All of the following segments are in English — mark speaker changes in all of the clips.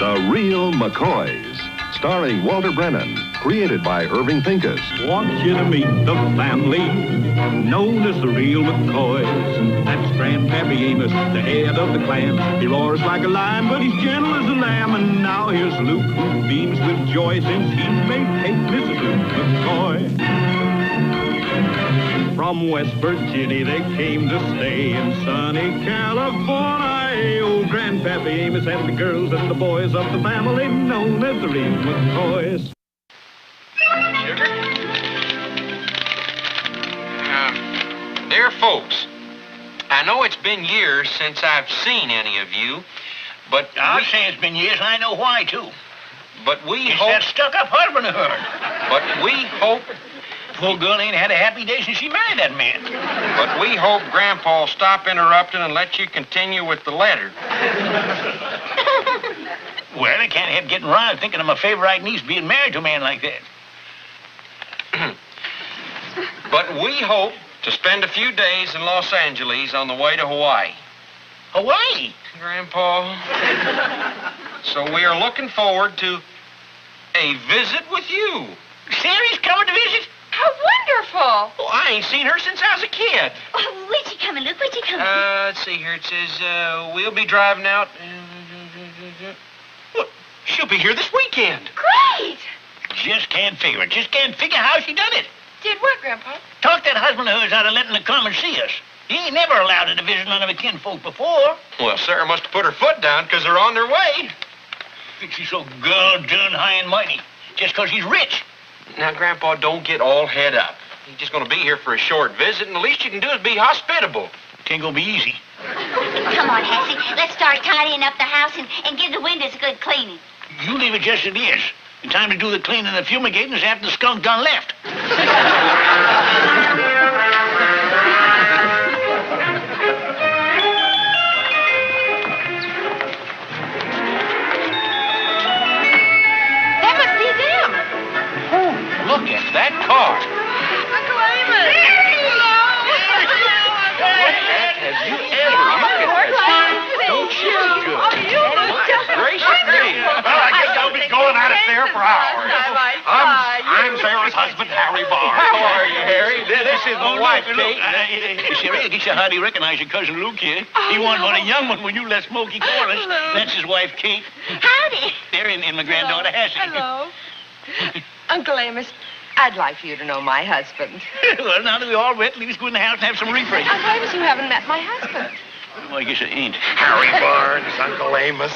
Speaker 1: The Real Mccoys, starring Walter Brennan, created by Irving Pincus.
Speaker 2: Want you to meet the family known as the Real Mccoys. That's Grandpappy Amos, the head of the clan. He roars like a lion, but he's gentle as a lamb. And now here's Luke, who beams with joy since he made Kate Mrs. Luke McCoy. From West Virginia they came to stay in sunny California. Old Grandpappy Amos and the girls and the boys of the family known as the Real McCoys.
Speaker 3: Dear folks, I know it's been years since I've seen any of you, but
Speaker 4: I'll say it's been years, and I know why, too.
Speaker 3: But we
Speaker 4: It's
Speaker 3: hope...
Speaker 4: that stuck-up husband of hers.
Speaker 3: But we hope...
Speaker 4: Poor girl ain't had a happy day since she married that man.
Speaker 3: But we hope Grandpa'll stop interrupting and let you continue with the letter.
Speaker 4: Well, I can't help getting riled thinking of my favorite niece being married to a man like that.
Speaker 3: But we hope to spend a few days in Los Angeles on the way to Hawaii.
Speaker 4: Hawaii?
Speaker 3: Grandpa. So we are looking forward to a visit with you.
Speaker 4: Sammy's coming to visit?
Speaker 5: How wonderful!
Speaker 3: Oh, I ain't seen her since I was a kid.
Speaker 5: Oh, where'd she coming, Luke? Where'd she coming?
Speaker 3: Let's see here. It says, we'll be driving out. What? She'll be here this weekend.
Speaker 5: Great!
Speaker 4: Just can't figure it. Just can't figure how she done it.
Speaker 5: Did what, Grandpa?
Speaker 4: Talk that husband of hers out of letting her come and see us. He ain't never allowed her to visit none of her kinfolk before.
Speaker 3: Well, Sarah must have put her foot down because they're on their way.
Speaker 4: Think she's so girl-done high and mighty just because he's rich.
Speaker 3: Now, Grandpa, don't get all head up. He's just going to be here for a short visit, and the least you can do is be hospitable.
Speaker 4: It ain't gonna be easy.
Speaker 5: Come on, Hassie. Let's start tidying up the house and give the windows a good cleaning.
Speaker 4: You leave it just as it is. The time to do the cleaning and the fumigating is after the skunk done left.
Speaker 5: That must be them.
Speaker 3: Oh, look at that car.
Speaker 5: Uncle Amos.
Speaker 3: Have you ever looked at this? Don't you good? Gracious me.
Speaker 6: Well, I guess I'll be going at it there for hours. I'm Sarah's husband, Harry Barr.
Speaker 3: How are you, Harry? This is my wife, Kate.
Speaker 4: Sherry, I guess you hardly recognize your cousin Luke here. He wasn't but a young one when you left Smoky Corners. That's his wife, Kate.
Speaker 5: Howdy.
Speaker 4: They're in my granddaughter, Hassie.
Speaker 7: Hello. Uncle Amos, I'd like for you to know my husband.
Speaker 4: Well, now that we're all wet, let's go in the house and have some refresh.
Speaker 7: Uncle Amos, you haven't met my husband.
Speaker 4: Well, I guess I ain't.
Speaker 6: Harry Barnes, Uncle Amos.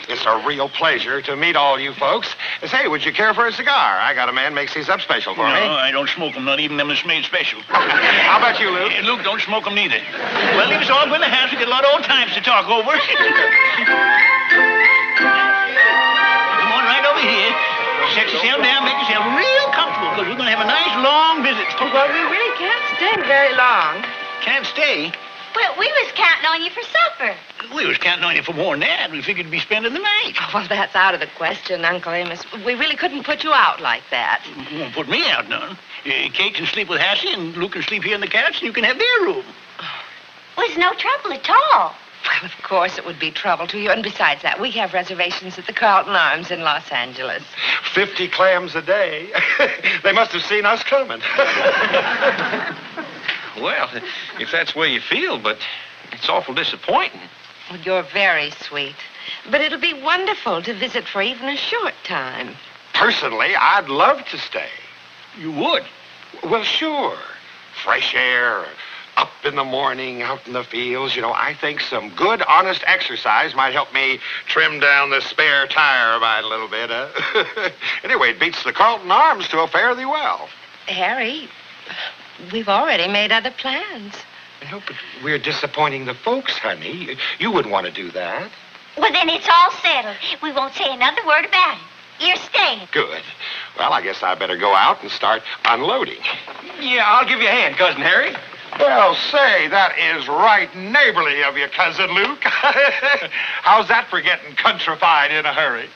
Speaker 6: It's a real pleasure to meet all you folks. Say, would you care for a cigar? I got a man makes these up special for
Speaker 4: No,
Speaker 6: me.
Speaker 4: I don't smoke them, not even them that's made special.
Speaker 6: How about you, Luke?
Speaker 4: Hey, Luke, don't smoke them neither. Well, leave us all go in the house. We got a lot of old times to talk over. Come on right over here. Set yourself down, make yourself real comfortable, because we're going to have a nice, long visit.
Speaker 7: Well, we really can't stay very long.
Speaker 4: Can't stay.
Speaker 5: Well, we was counting on you for supper.
Speaker 4: We was counting on you for more than that. We figured to be spending the night.
Speaker 7: Oh, well, that's out of the question, Uncle Amos. We really couldn't put you out like that.
Speaker 4: You won't put me out none. Kate can sleep with Hassie, and Luke can sleep here in the couch, and you can have their room.
Speaker 5: Was no trouble at all.
Speaker 7: Well, of course it would be trouble to you. And besides that, we have reservations at the Carlton Arms in Los Angeles.
Speaker 6: 50 clams a day. They must have seen us coming.
Speaker 3: Well, if that's the way you feel, but it's awful disappointing.
Speaker 7: Well, you're very sweet. But it'll be wonderful to visit for even a short time.
Speaker 6: Personally, I'd love to stay.
Speaker 4: You would?
Speaker 6: Well, sure. Fresh air, up in the morning, out in the fields. You know, I think some good, honest exercise might help me trim down the spare tire by a little bit. Anyway, it beats the Carlton Arms to a fare thee well.
Speaker 7: Harry, we've already made other plans.
Speaker 6: No, but we're disappointing the folks, honey. You wouldn't want to do that.
Speaker 5: Well, then it's all settled. We won't say another word about it. You're staying.
Speaker 6: Good. Well, I guess I better go out and start unloading.
Speaker 3: Yeah, I'll give you a hand, Cousin Harry.
Speaker 6: Well, say, that is right neighborly of you, Cousin Luke. How's that for getting countrified in a hurry?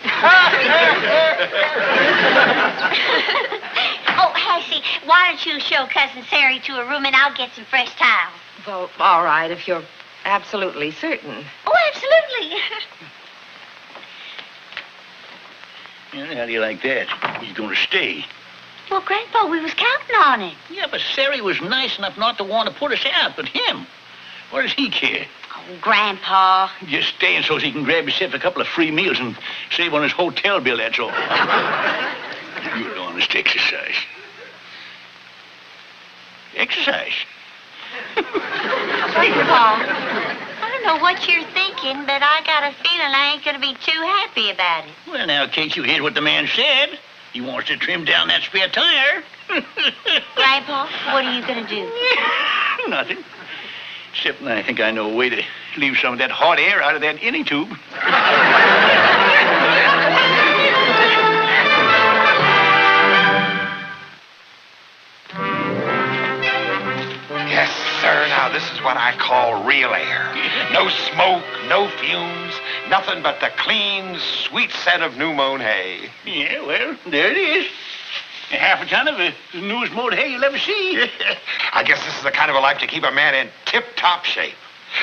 Speaker 5: Oh, Hassie, why don't you show Cousin Sarah to a room and I'll get some fresh towels.
Speaker 7: Well, all right, if you're absolutely certain.
Speaker 5: Oh, absolutely.
Speaker 4: Yeah, how do you like that? He's going to stay.
Speaker 5: Well, Grandpa, we was counting on it.
Speaker 4: Yeah, but Sari was nice enough not to want to put us out, but him. What does he care?
Speaker 5: Oh, Grandpa.
Speaker 4: Just staying so he can grab himself a couple of free meals and save on his hotel bill, that's all. Good honest exercise. Exercise?
Speaker 5: Grandpa, I don't know what you're thinking, but I got a feeling I ain't going to be too happy about it.
Speaker 4: Well, now, Kate, you heard what the man said. He wants to trim down that spare tire.
Speaker 5: Grandpa, what are you going to do?
Speaker 4: Nothing. Except I think I know a way to leave some of that hot air out of that inning tube.
Speaker 6: Yes, sir. Now, this is what I call real air. No smoke, no fumes, nothing but the clean, sweet scent of new mown hay.
Speaker 4: Yeah, well, there it is. Half a ton of the newest mowed hay you'll ever see.
Speaker 6: I guess this is the kind of a life to keep a man in tip-top shape.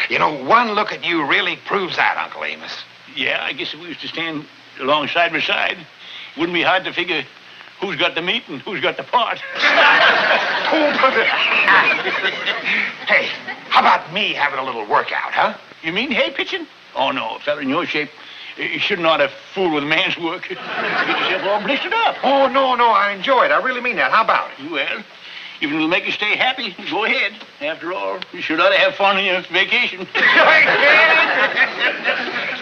Speaker 6: You know, one look at you really proves that, Uncle Amos.
Speaker 4: Yeah, I guess if we was to stand along side by side, wouldn't be hard to figure who's got the meat and who's got the part.
Speaker 6: Hey, how about me having a little workout, huh?
Speaker 4: You mean hay pitching? Oh, no, a fella in your shape, you shouldn't ought to fool with a man's work. Get yourself all blistered up.
Speaker 6: Oh, no, I enjoy it. I really mean that. How about it?
Speaker 4: Well, if it'll make you stay happy, go ahead. After all, you should ought to have fun on your vacation.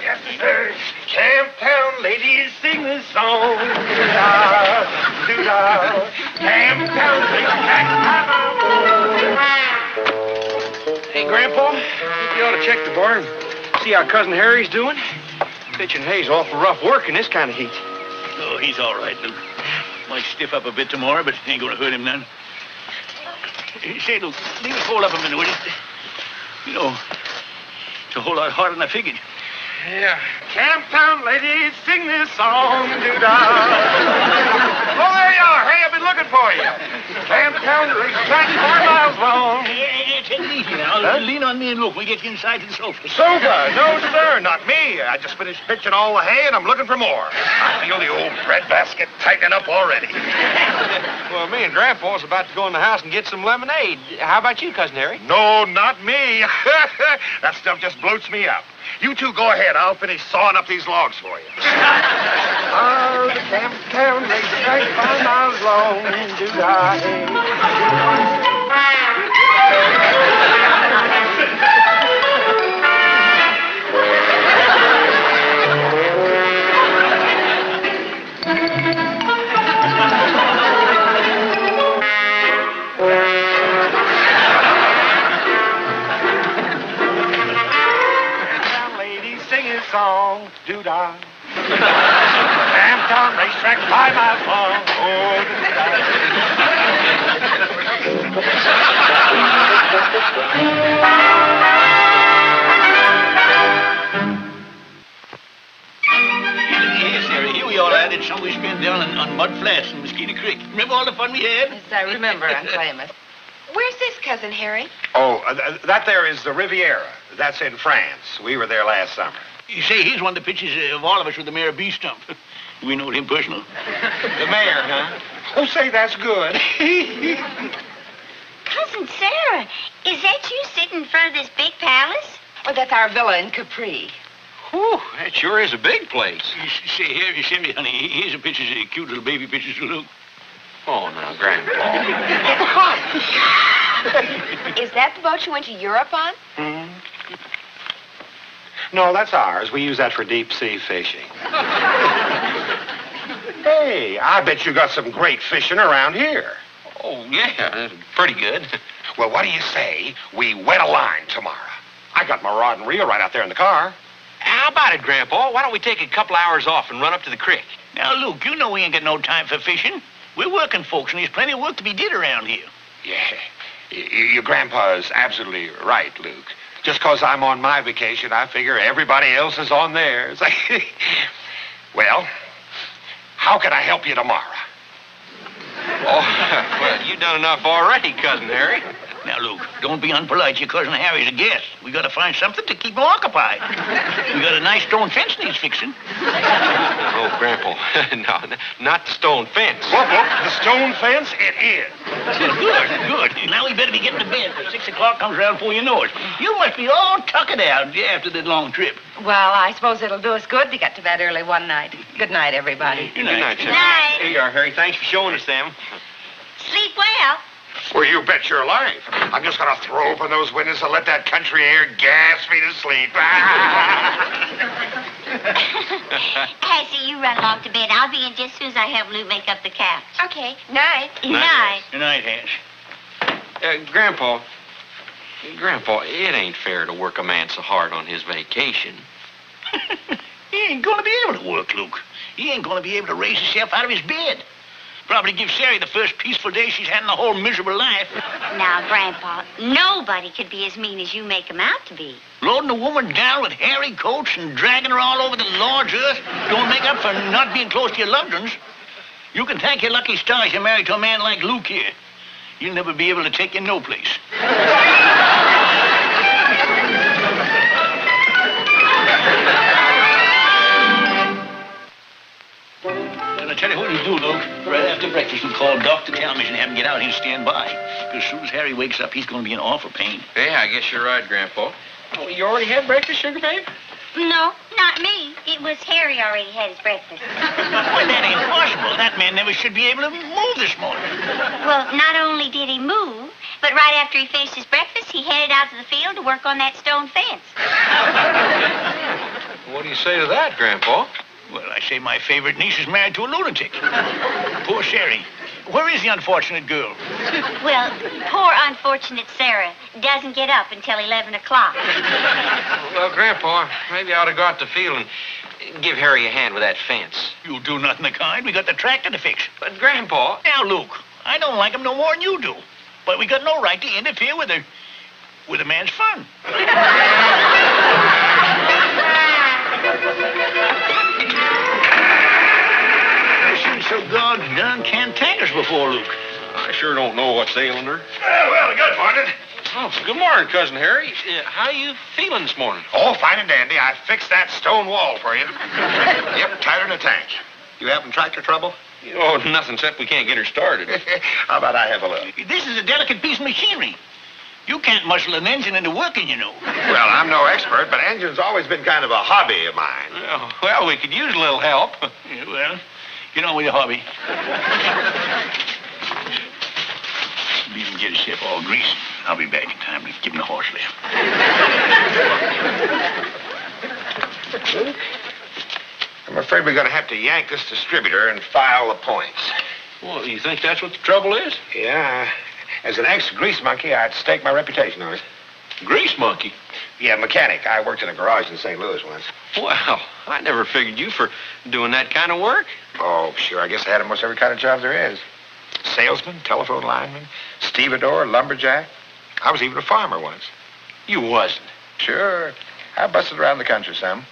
Speaker 6: Yes, sir. Camptown ladies sing this song. Do-da, do-da. Camptown ladies.
Speaker 8: Hey, Grandpa, you ought to check the barn. See how Cousin Harry's doing? Pitching hay's awful rough work in this kind of heat.
Speaker 4: Oh, he's all right, Luke. Might stiff up a bit tomorrow, but ain't gonna hurt him none. Say, Luke, leave it hold up a minute, will you? You know, it's a whole lot harder than I figured.
Speaker 6: Yeah. Camptown ladies sing this song. Do-da. Oh, there you are. Hey, I've been looking for you. Camptown racetrack 4 miles long.
Speaker 4: Hey, take it easy now. Lean on me and look. We get you inside to the sofa.
Speaker 6: Sofa? No, sir, not me. I just finished pitching all the hay, and I'm looking for more. I feel the old breadbasket tightening up already.
Speaker 8: Well, me and Grandpa's about to go in the house and get some lemonade. How about you, Cousin Harry?
Speaker 6: No, not me. That stuff just bloats me up. You two go ahead. I'll finish sawing up these logs for you. Oh, the Camptown racetrack 5 miles long. Do-da. Song, do-da. Camptown racetrack 5 miles long. Oh,
Speaker 4: Yes, Harry, here we are at it. Some we spent down on Mud Flats in Mosquito Creek. Remember all the fun we had?
Speaker 7: Yes, I remember, Uncle Amos. Where's this, Cousin Harry?
Speaker 6: Oh, that there is the Riviera. That's in France. We were there last summer.
Speaker 4: You say he's one of the pitchers of all of us with the mayor bee stump. We know him personal.
Speaker 6: The mayor, huh? Oh, say, that's good.
Speaker 5: Cousin Sarah, is that you sitting in front of this big palace?
Speaker 7: Oh, that's our villa in Capri.
Speaker 8: Whew, that sure is a big place.
Speaker 4: Say, Harry, honey, here's a picture of cute little baby pictures to Luke.
Speaker 8: Oh, now, Grandpa.
Speaker 7: Is that the boat you went to Europe on?
Speaker 6: Hmm? No, that's ours. We use that for deep-sea fishing. Hey, I bet you got some great fishing around here.
Speaker 8: Oh, yeah, pretty good.
Speaker 6: Well, what do you say we wet a line tomorrow? I got my rod and reel right out there in the car.
Speaker 8: How about it, Grandpa? Why don't we take a couple hours off and run up to the creek?
Speaker 4: Now, Luke, you know we ain't got no time for fishing. We're working folks, and there's plenty of work to be did around here.
Speaker 6: Yeah, your grandpa's absolutely right, Luke. Just 'cause I'm on my vacation, I figure everybody else is on theirs. Well, how can I help you tomorrow?
Speaker 8: Oh, well, you've done enough already, Cousin Harry.
Speaker 4: Now, Luke, don't be unpolite. Your cousin Harry's a guest. We got to find something to keep him occupied. We got a nice stone fence needs fixing.
Speaker 3: Oh, Grandpa. No, not the stone fence.
Speaker 6: Whoop, whoop. The stone fence, it is.
Speaker 4: Good. Now we better be getting to bed, for 6 o'clock comes around before you know it. You must be all tuckered out after that long trip.
Speaker 7: Well, I suppose it'll do us good to get to bed early one night. Good night, everybody.
Speaker 4: Good night,
Speaker 3: Sarah.
Speaker 5: Night.
Speaker 8: Here you are, Harry. Thanks for showing us them.
Speaker 5: Sleep well.
Speaker 6: Well, you bet your life. I'm just going to throw open those windows and let that country air gas me to sleep.
Speaker 5: Cassie, you run along to bed. I'll be in just as soon as I help Lou make up the couch.
Speaker 7: Okay. Night.
Speaker 5: Night.
Speaker 4: Good night, Hans.
Speaker 3: Grandpa, it ain't fair to work a man so hard on his vacation.
Speaker 4: He ain't gonna be able to work, Luke. He ain't gonna be able to raise himself out of his bed. Probably give Sari the first peaceful day she's had in the whole miserable life.
Speaker 5: Now, Grandpa, nobody could be as mean as you make him out to be.
Speaker 4: Loading a woman down with hairy coats and dragging her all over the Lord's earth don't make up for not being close to your loved ones. You can thank your lucky stars you're married to a man like Luke here. You'll never be able to take you no place. Well, I tell you what you do, Luke. Right after breakfast, you call Dr. Talmadge and have him get out here and stand by. Because as soon as Harry wakes up, he's going to be in awful pain.
Speaker 3: Yeah, I guess you're right, Grandpa.
Speaker 8: Oh, you already had breakfast, Sugar Babe?
Speaker 5: No, not me. It was Harry already had his breakfast.
Speaker 4: Well, that ain't possible. That man never should be able to move this morning.
Speaker 5: Well, not only did he move, but right after he finished his breakfast, he headed out to the field to work on that stone fence.
Speaker 3: What do you say to that, Grandpa?
Speaker 4: Well, I say my favorite niece is married to a lunatic. Poor Sherry. Where is the unfortunate girl?
Speaker 5: Well, poor unfortunate Sarah doesn't get up until 11 o'clock.
Speaker 3: Well, Grandpa, maybe I ought to go out to the field and give Harry a hand with that fence.
Speaker 4: You'll do nothing of the kind. We got the tractor to fix.
Speaker 3: But, Grandpa...
Speaker 4: Now, Luke, I don't like him no more than you do. But we got no right to interfere with a man's fun. She's so doggone cantankerous before, Luke.
Speaker 3: I sure don't know what's ailing her.
Speaker 6: Well, good morning.
Speaker 3: Oh, good morning, Cousin Harry. How you feeling this morning?
Speaker 6: Oh, fine and dandy. I fixed that stone wall for you. Yep, tighter than a tank. You having tractor trouble?
Speaker 3: Oh, nothing except we can't get her started.
Speaker 6: How about I have a look?
Speaker 4: This is a delicate piece of machinery. You can't muscle an engine into working, you know.
Speaker 6: Well, I'm no expert, but engines always been kind of a hobby of mine.
Speaker 3: Well, we could use a little help.
Speaker 4: Yeah, well, get on with your hobby. Leave him get himself all greasy. I'll be back in time to give him the horse lift.
Speaker 6: I'm afraid we're going to have to yank this distributor and file the points.
Speaker 3: Well, you think that's what the trouble is?
Speaker 6: Yeah. As an ex-grease monkey, I'd stake my reputation on it.
Speaker 3: Grease monkey?
Speaker 6: Yeah, mechanic. I worked in a garage in St. Louis once.
Speaker 3: Well, I never figured you for doing that kind of work.
Speaker 6: Oh, sure. I guess I had almost every kind of job there is. Salesman, telephone lineman, stevedore, lumberjack. I was even a farmer once.
Speaker 3: You wasn't.
Speaker 6: Sure. I busted around the country some.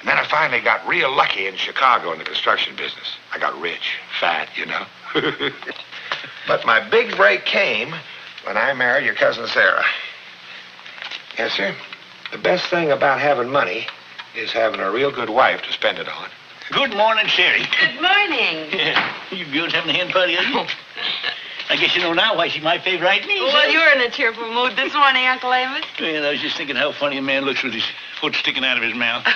Speaker 6: And then I finally got real lucky in Chicago in the construction business. I got rich, fat, you know. But my big break came when I married your cousin Sarah. Yes, sir. The best thing about having money is having a real good wife to spend it on.
Speaker 4: Good morning, Sherry.
Speaker 7: Good morning.
Speaker 4: Yeah, you girls having a hen party, are you? I guess you know now why she's my favorite niece.
Speaker 7: Well, you're in a cheerful mood this morning, Uncle Amos.
Speaker 4: Well, I was just thinking how funny a man looks with his foot sticking out of his mouth. What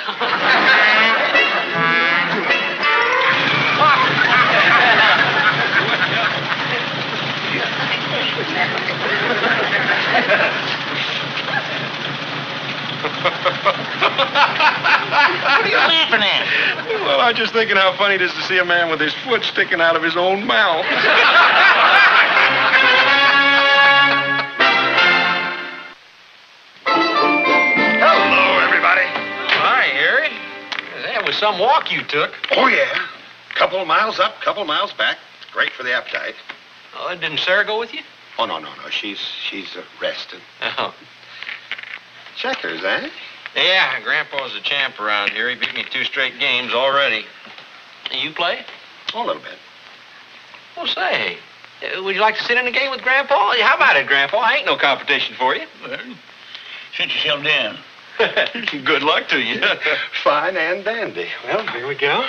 Speaker 4: are you laughing at?
Speaker 8: Well, I was just thinking how funny it is to see a man with his foot sticking out of his own mouth.
Speaker 6: Hello, everybody.
Speaker 3: Hi, Harry. That was some walk you took.
Speaker 6: Oh, yeah. Couple miles up, couple miles back. Great for the appetite.
Speaker 3: Oh, didn't Sarah go with you?
Speaker 6: Oh, no. She's resting.
Speaker 3: Oh.
Speaker 6: Checkers, eh?
Speaker 3: Yeah, Grandpa's a champ around here. He beat me 2 straight games already. You play?
Speaker 6: Oh, a little bit.
Speaker 3: Well, say,
Speaker 8: Would you like to sit in the game with Grandpa? How about it, Grandpa? I ain't no competition for you.
Speaker 4: Well, sit yourself down.
Speaker 8: Good luck to you.
Speaker 6: Fine and dandy. Well, here we go.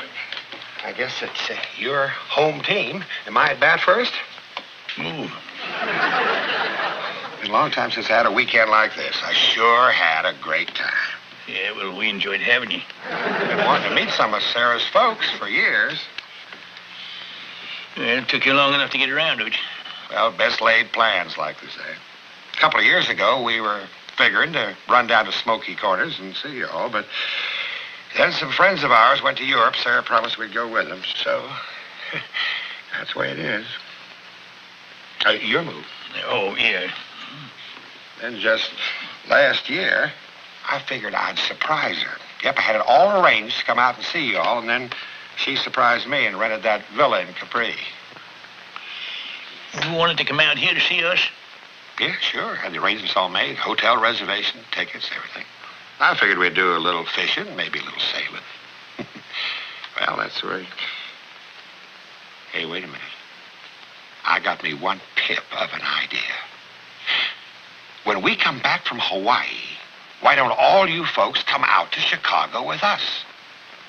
Speaker 6: I guess it's your home team. Am I at bat first?
Speaker 4: Move.
Speaker 6: Been a long time since I had a weekend like this. I sure had a great time.
Speaker 4: Yeah, well, we enjoyed having you.
Speaker 6: Been wanting to meet some of Sarah's folks for years.
Speaker 4: Well, it took you long enough to get around to it.
Speaker 6: Well, best laid plans, like they say. A couple of years ago, we were figuring to run down to Smoky Corners and see you all, but then some friends of ours went to Europe. Sarah promised we'd go with them, so that's the way it is. Your move.
Speaker 4: Oh, yeah.
Speaker 6: Then just last year, I figured I'd surprise her. Yep, I had it all arranged to come out and see you all, and then she surprised me and rented that villa in Capri.
Speaker 4: You wanted to come out here to see us?
Speaker 6: Yeah, sure. Had the arrangements all made. Hotel reservation, tickets, everything. I figured we'd do a little fishing, maybe a little sailing. Well, that's right. Hey, wait a minute. I got me one pip of an idea. When we come back from Hawaii, why don't all you folks come out to Chicago with us?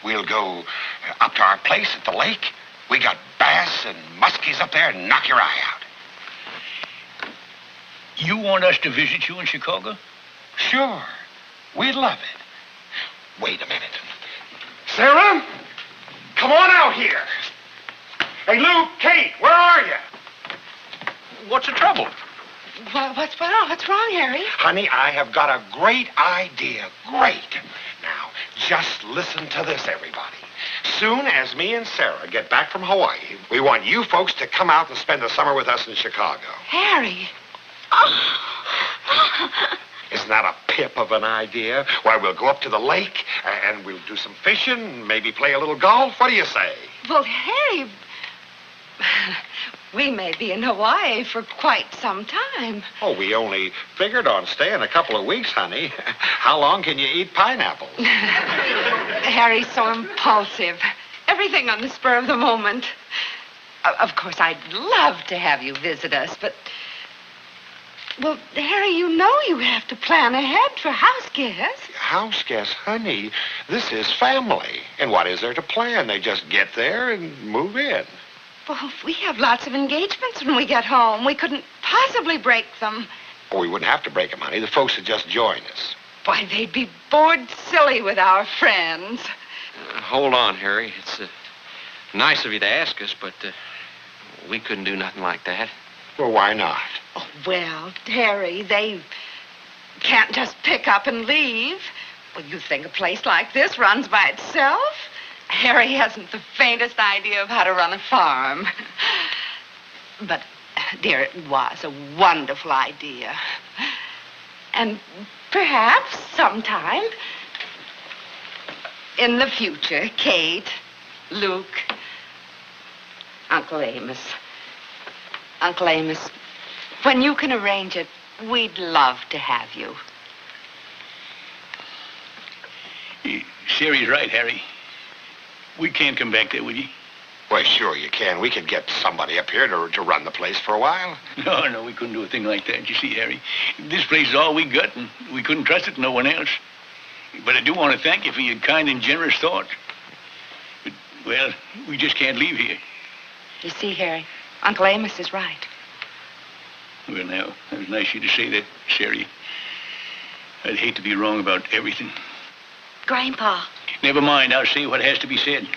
Speaker 6: We'll go up to our place at the lake. We got bass and muskies up there and knock your eye out.
Speaker 4: You want us to visit you in Chicago?
Speaker 6: Sure. We'd love it. Wait a minute. Sarah, come on out here. Hey, Luke, Kate, where are you?
Speaker 8: What's the trouble?
Speaker 7: What's wrong? What's wrong, Harry?
Speaker 6: Honey, I have got a great idea. Great. Now, just listen to this, everybody. Soon as me and Sarah get back from Hawaii, we want you folks to come out and spend the summer with us in Chicago.
Speaker 7: Harry.
Speaker 6: Isn't that a pip of an idea? Why, we'll go up to the lake and we'll do some fishing, maybe play a little golf. What do you say?
Speaker 7: Well, Harry, we may be in Hawaii for quite some time.
Speaker 6: Oh, we only figured on staying a couple of weeks, honey. How long can you eat pineapples?
Speaker 7: Harry's so impulsive. Everything on the spur of the moment. Of course, I'd love to have you visit us, but... Well, Harry, you know you have to plan ahead for house guests.
Speaker 6: House guests, honey. This is family. And what is there to plan? They just get there and move in.
Speaker 7: Well, we have lots of engagements when we get home. We couldn't possibly break them.
Speaker 6: Oh, we wouldn't have to break them, honey. The folks would just join us.
Speaker 7: Why, they'd be bored silly with our friends.
Speaker 8: Hold on, Harry. It's nice of you to ask us, but we couldn't do nothing like that.
Speaker 6: Well, why not?
Speaker 7: Oh, well, Harry, they can't just pick up and leave. Well, you think a place like this runs by itself? Harry hasn't the faintest idea of how to run a farm. But, dear, it was a wonderful idea. And perhaps sometime in the future, Kate, Luke, Uncle Amos, when you can arrange it, we'd love to have you.
Speaker 4: Sherry's right, Harry. We can't come back there with you.
Speaker 6: Well, sure you can. We could get somebody up here to run the place for a while.
Speaker 4: No, we couldn't do a thing like that. You see, Harry, this place is all we got, and we couldn't trust it to no one else. But I do want to thank you for your kind and generous thoughts. But, well, we just can't leave here.
Speaker 7: You see, Harry, Uncle Amos is right.
Speaker 4: Well, now, it was nice of you to say that, Sherry. I'd hate to be wrong about everything.
Speaker 5: Grandpa.
Speaker 4: Never mind, I'll say what has to be said.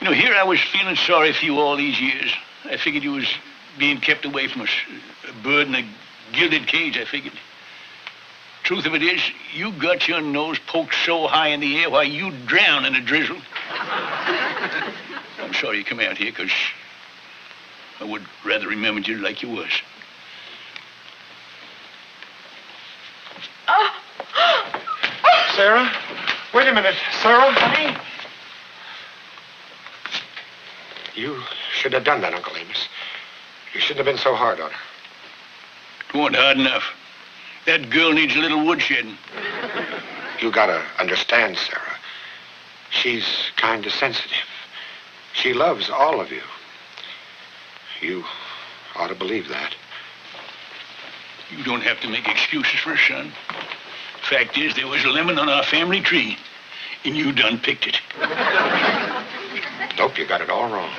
Speaker 4: You know, here I was feeling sorry for you all these years. I figured you was being kept away from us. A bird in a gilded cage, I figured. Truth of it is, you got your nose poked so high in the air, why, you'd drown in a drizzle. I'm sorry you come out here, because I would rather remember you like you was.
Speaker 6: Sarah? Wait a minute. Sarah?
Speaker 7: Honey.
Speaker 6: You should have done that, Uncle Amos. You shouldn't have been so hard on her.
Speaker 4: It wasn't hard enough. That girl needs a little woodshedding.
Speaker 6: You gotta understand, Sarah. She's kind of sensitive. She loves all of you. You ought to believe that.
Speaker 4: You don't have to make excuses for us, son. Fact is, there was a lemon on our family tree, and you done picked it.
Speaker 6: Nope, you got it all wrong.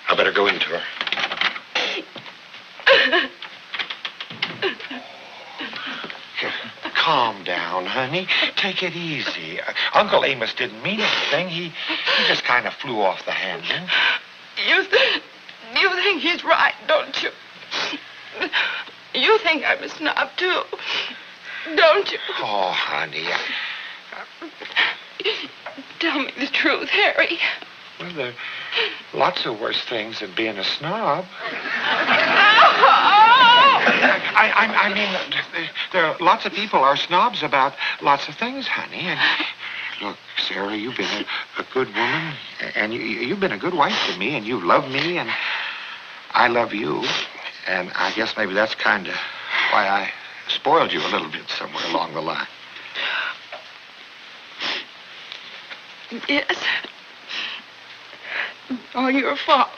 Speaker 6: I better go into her. Calm down, honey. Take it easy. Uncle Amos didn't mean anything. He just kind of flew off the handle.
Speaker 7: You think he's right, don't you? You think I'm a snob, too, don't you?
Speaker 6: Oh, honey.
Speaker 7: Tell me the truth, Harry.
Speaker 6: Well, there are lots of worse things than being a snob. I mean, there are lots of people are snobs about lots of things, honey. And look, Sarah, you've been a good woman, and you've been a good wife to me, and you love me, and I love you. And I guess maybe that's kind of why I spoiled you a little bit somewhere along the line.
Speaker 7: Yes. All your fault.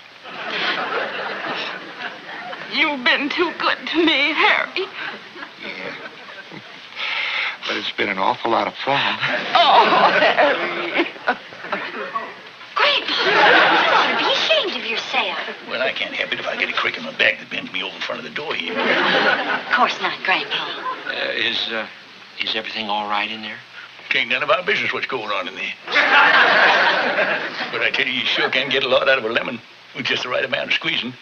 Speaker 7: You've been too good to me, Harry.
Speaker 6: Yeah. But it's been an awful lot of fun.
Speaker 7: Oh, Harry.
Speaker 5: Grandpa, you ought to be ashamed of yourself.
Speaker 4: Well, I can't help it if I get a crick in my back that bends me over in front of the door here.
Speaker 5: Of course not, Grandpa.
Speaker 3: Is everything all right in there?
Speaker 4: It ain't none of our business what's going on in there. But I tell you sure can get a lot out of a lemon with just the right amount of squeezing.